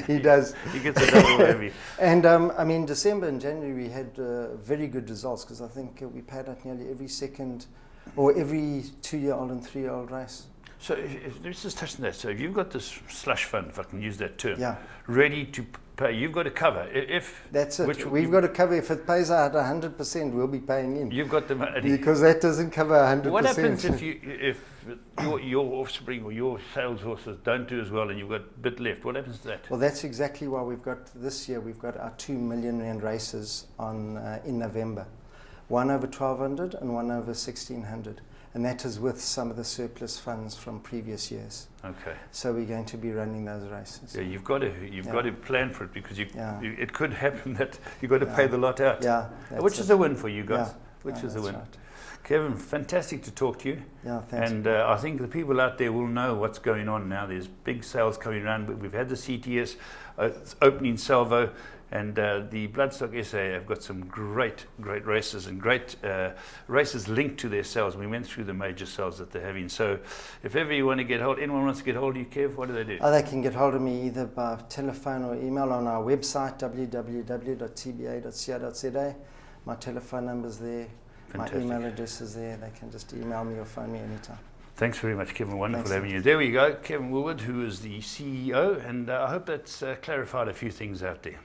he does. He gets a double whammy. And December and January we had very good results, because I think we paid out nearly every second or every 2-year-old and 3-year-old race. So let's just touch on that. So if you've got this slush fund, if I can use that term, Yeah. ready to pay, you've got to cover. If That's it. which We've got to cover. If it pays out 100%, we'll be paying in. You've got the money. Because that doesn't cover 100%. What happens if your offspring or your sales horses don't do as well and you've got a bit left? What happens to that? Well, that's exactly why we've got this year. We've got our 2 million rand races on in November, one over 1200 and one over 1600. And that is with some of the surplus funds from previous years. Okay. So we're going to be running those races. Yeah, you've got to plan for it because Yeah. it could happen that you've got to pay the lot out. Yeah, which is a win for you guys. Yeah. Which is a win. Right. Kevin, fantastic to talk to you. Yeah, thanks. And I think the people out there will know what's going on now. There's big sales coming around. We've had the CTS opening salvo. And the Bloodstock SA have got some great races and great races linked to their sales. We went through the major sales that they're having. So if ever you want to get hold, anyone wants to get hold of you, Kev, what do they do? Oh, they can get hold of me either by telephone or email on our website, www.tba.co.za. My telephone number's there. Fantastic. My email address is there. They can just email me or phone me anytime. Thanks very much, Kevin. Wonderful Thanks. having you. There we go, Kevin Woolward, who is the CEO, and I hope that's clarified a few things out there.